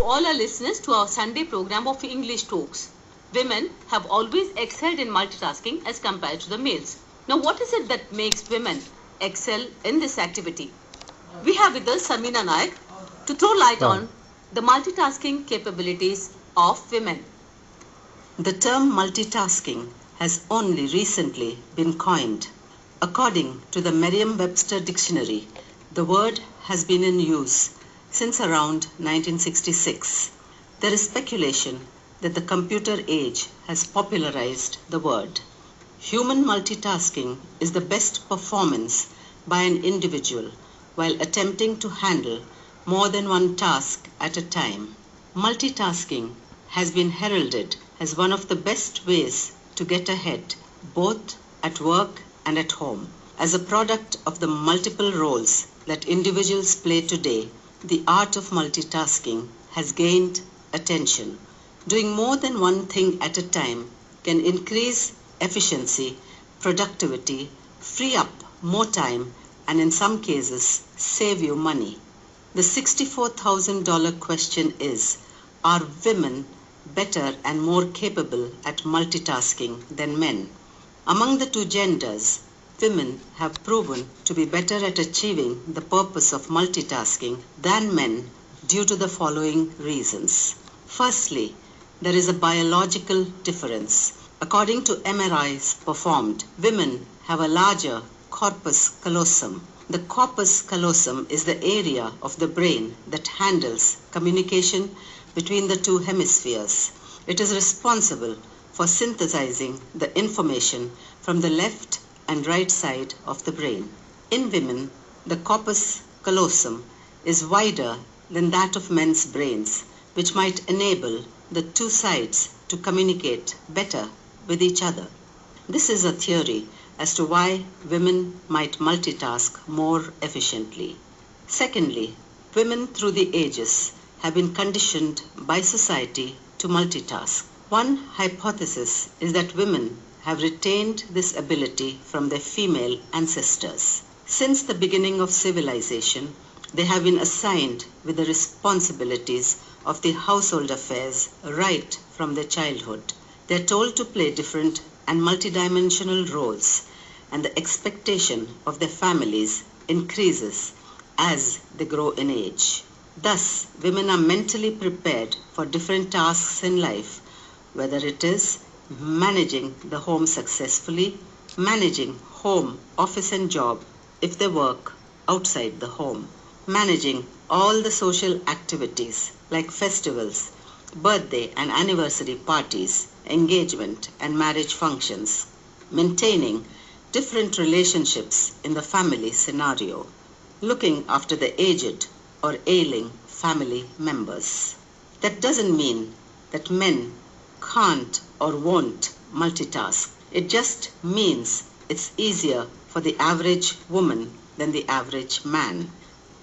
all our listeners to our Sunday program of English Talks. Women have always excelled in multitasking as compared to the males. Now, what is it that makes women excel in this activity? We have with us Samina Naik to throw light on the multitasking capabilities of women. The term multitasking has only recently been coined. According to the Merriam-Webster dictionary, the word has been in use since around 1966. There is speculation that the computer age has popularized the word. Human multitasking is the best performance by an individual while attempting to handle more than one task at a time. Multitasking has been heralded as one of the best ways to get ahead, both at work and at home. As a product of the multiple roles that individuals play today, the art of multitasking has gained attention. Doing more than one thing at a time can increase efficiency, productivity, free up more time, and in some cases, save you money. The $64,000 question is, are women better and more capable at multitasking than men? Among the two genders, women have proven to be better at achieving the purpose of multitasking than men due to the following reasons. Firstly, there is a biological difference. According to MRIs performed, women have a larger corpus callosum. The corpus callosum is the area of the brain that handles communication between the two hemispheres. It is responsible for synthesizing the information from the left and right side of the brain. In women, the corpus callosum is wider than that of men's brains, which might enable the two sides to communicate better with each other. This is a theory as to why women might multitask more efficiently. Secondly, women through the ages have been conditioned by society to multitask. One hypothesis is that women have retained this ability from their female ancestors. Since the beginning of civilization, they have been assigned with the responsibilities of the household affairs right from their childhood. They are told to play different and multidimensional roles, and the expectation of their families increases as they grow in age. Thus, women are mentally prepared for different tasks in life, whether it is managing the home successfully, managing home, office and job if they work outside the home, managing all the social activities like festivals, birthday and anniversary parties, engagement and marriage functions, maintaining different relationships in the family scenario, looking after the aged or ailing family members. That doesn't mean that men can't or won't multitask. It just means it's easier for the average woman than the average man.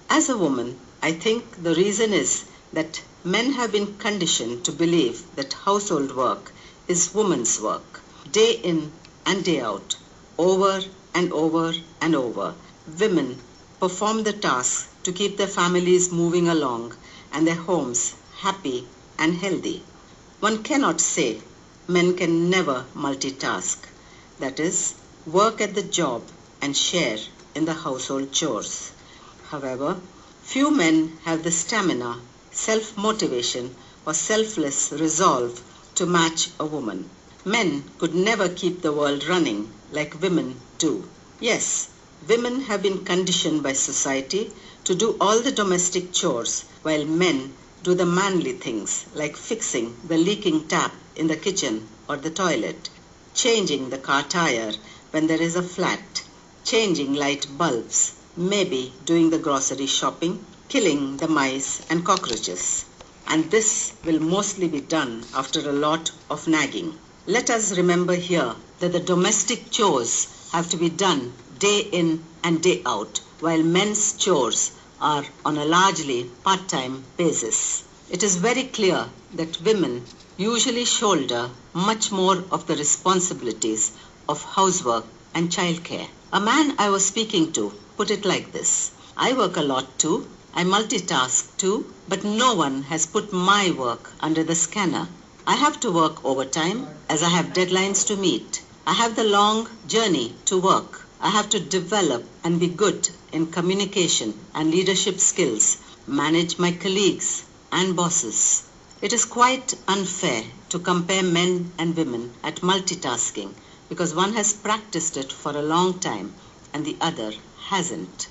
As a woman, I think the reason is that men have been conditioned to believe that household work is woman's work, day in and day out, over and over and over. Women perform the tasks to keep their families moving along and their homes happy and healthy. One cannot say men can never multitask, that is, work at the job and share in the household chores. However, few men have the stamina, self-motivation, or selfless resolve to match a woman. Men could never keep the world running like women do. Yes, women have been conditioned by society to do all the domestic chores while men do the manly things like fixing the leaking tap in the kitchen or the toilet, changing the car tire when there is a flat, changing light bulbs, maybe doing the grocery shopping, killing the mice and cockroaches. And this will mostly be done after a lot of nagging. Let us remember here that the domestic chores have to be done day in and day out, while men's chores are on a largely part-time basis. It is very clear that women usually shoulder much more of the responsibilities of housework and childcare. A man I was speaking to put it like this: I work a lot too, I multitask too, but no one has put my work under the scanner. I have to work overtime as I have deadlines to meet. I have the long journey to work. I have to develop and be good in communication and leadership skills, manage my colleagues and bosses. It is quite unfair to compare men and women at multitasking because one has practiced it for a long time and the other hasn't.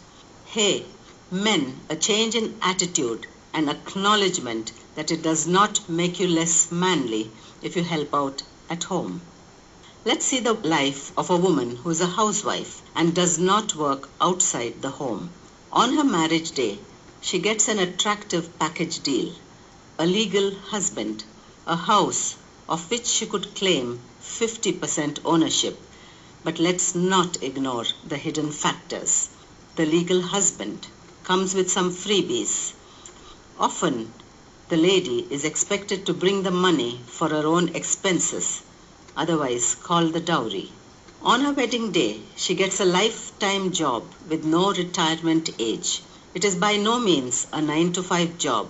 Hey, men, a change in attitude and acknowledgement that it does not make you less manly if you help out at home. Let's see the life of a woman who is a housewife and does not work outside the home. On her marriage day, she gets an attractive package deal, a legal husband, a house of which she could claim 50% ownership. But let's not ignore the hidden factors. The legal husband comes with some freebies. Often, the lady is expected to bring the money for her own expenses, otherwise called the dowry. On her wedding day, she gets a lifetime job with no retirement age. It is by no means a 9-to-5 job.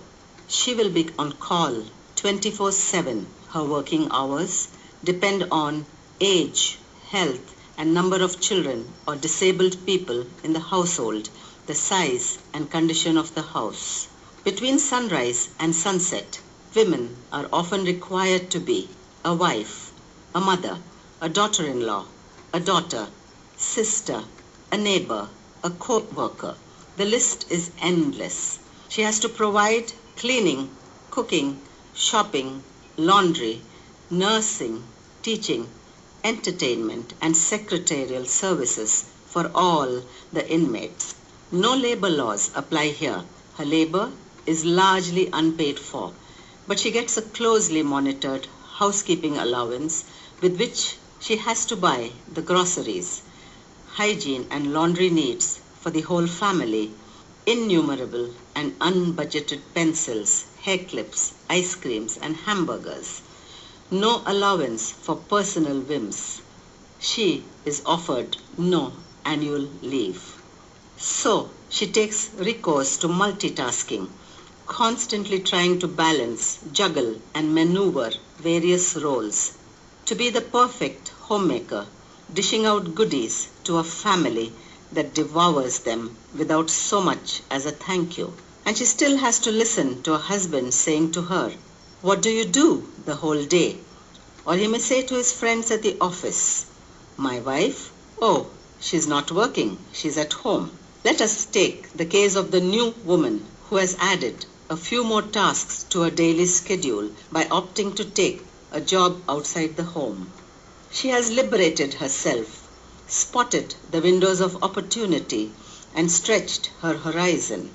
She will be on call 24/7. Her working hours depend on age, health, and number of children or disabled people in the household, the size and condition of the house. Between sunrise and sunset, women are often required to be a wife, a mother, a daughter-in-law, a daughter, sister, a neighbor, a co-worker. The list is endless. She has to provide cleaning, cooking, shopping, laundry, nursing, teaching, entertainment, and secretarial services for all the inmates. No labor laws apply here. Her labor is largely unpaid for, but she gets a closely monitored housekeeping allowance with which she has to buy the groceries, hygiene and laundry needs for the whole family, innumerable and unbudgeted pencils, hair clips, ice creams and hamburgers. No allowance for personal whims. She is offered no annual leave. So she takes recourse to multitasking, constantly trying to balance, juggle and maneuver various roles. To be the perfect homemaker, dishing out goodies to a family that devours them without so much as a thank you. And she still has to listen to her husband saying to her, "What do you do the whole day?" Or he may say to his friends at the office, "My wife? Oh, she's not working, she's at home." Let us take the case of the new woman who has added a few more tasks to her daily schedule by opting to take a job outside the home. She has liberated herself, spotted the windows of opportunity, and stretched her horizon.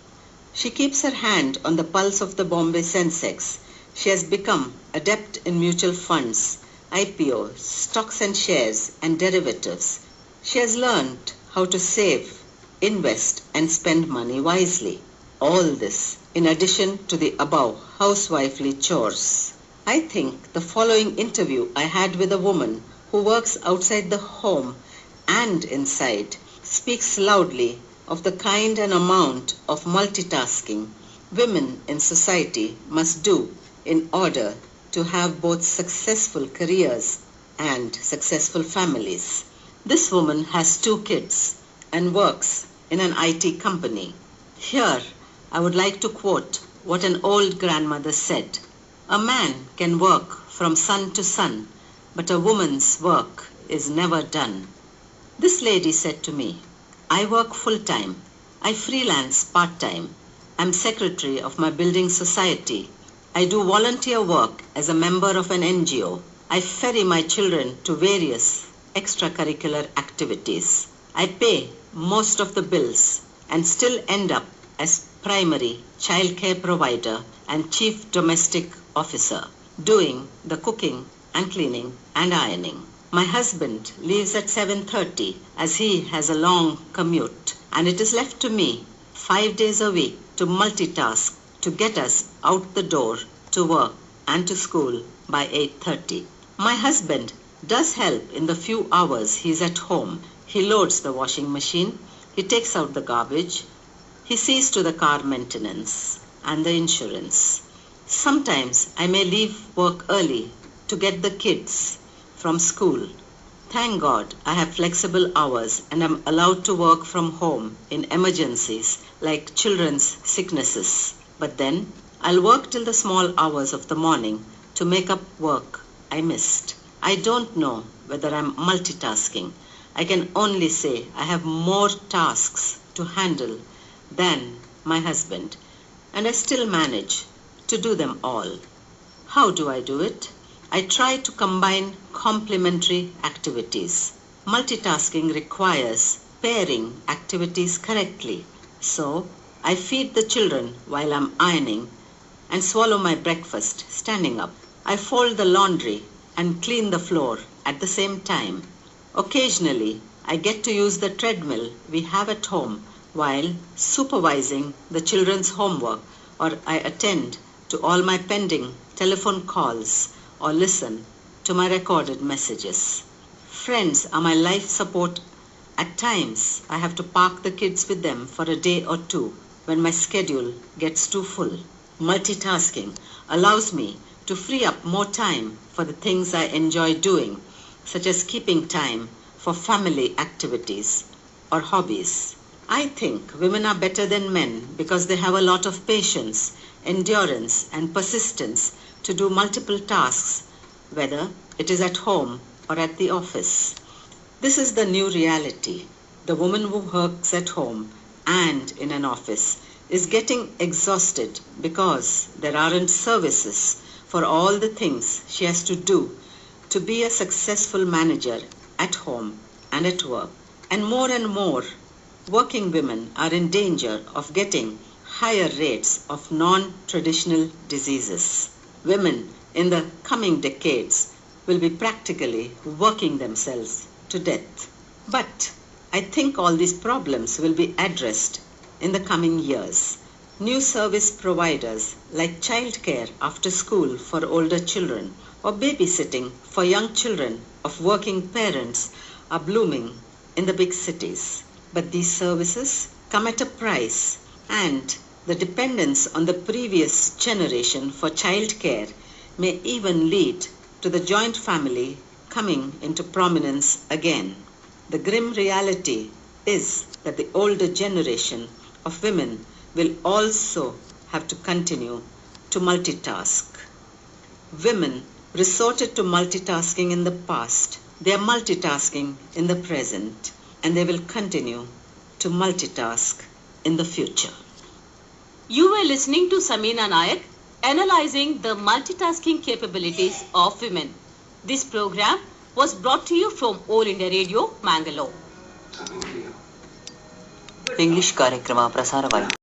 She keeps her hand on the pulse of the Bombay Sensex. She has become adept in mutual funds, IPOs, stocks and shares, and derivatives. She has learned how to save, invest, and spend money wisely. All this in addition to the above housewifely chores. I think the following interview I had with a woman who works outside the home and inside speaks loudly of the kind and amount of multitasking women in society must do in order to have both successful careers and successful families. This woman has 2 kids and works in an IT company. Here, I would like to quote what an old grandmother said. "A man can work from sun to sun, but a woman's work is never done." This lady said to me, "I work full-time. I freelance part-time. I'm secretary of my building society. I do volunteer work as a member of an NGO. I ferry my children to various extracurricular activities. I pay most of the bills and still end up as primary child care provider and chief domestic officer, doing the cooking and cleaning and ironing. My husband leaves at 7:30 as he has a long commute, and it is left to me 5 days a week to multitask to get us out the door to work and to school by 8:30. My husband does help in the few hours he is at home. He loads the washing machine, he takes out the garbage, He sees to the car maintenance and the insurance. Sometimes I may leave work early to get the kids from school. Thank God I have flexible hours and am allowed to work from home in emergencies like children's sicknesses. But then I'll work till the small hours of the morning to make up work I missed. I don't know whether I'm multitasking. I can only say I have more tasks to handle than my husband, and I still manage to do them all. How do I do it? I try to combine complementary activities. Multitasking requires pairing activities correctly. So, I feed the children while I'm ironing and swallow my breakfast standing up. I fold the laundry and clean the floor at the same time. Occasionally, I get to use the treadmill we have at home while supervising the children's homework, or I attend to all my pending telephone calls or listen to my recorded messages. Friends are my life support. At times, I have to park the kids with them for a day or two when my schedule gets too full. Multitasking allows me to free up more time for the things I enjoy doing, such as keeping time for family activities or hobbies. I think women are better than men because they have a lot of patience, endurance, and persistence to do multiple tasks, whether it is at home or at the office. This is the new reality. The woman who works at home and in an office is getting exhausted because there aren't services for all the things she has to do to be a successful manager at home and at work. And more working women are in danger of getting higher rates of non-traditional diseases. Women in the coming decades will be practically working themselves to death. But I think all these problems will be addressed in the coming years. New service providers like childcare after school for older children or babysitting for young children of working parents are blooming in the big cities. But these services come at a price, and the dependence on the previous generation for childcare may even lead to the joint family coming into prominence again. The grim reality is that the older generation of women will also have to continue to multitask. Women resorted to multitasking in the past. They are multitasking in the present, and they will continue to multitask in the future. You were listening to Samina Nayak analyzing the multitasking capabilities of women. This program was brought to you from All India Radio, Mangalore. English ಕಾರ್ಯಕ್ರಮ ಪ್ರಸಾರವಾಯಿತು.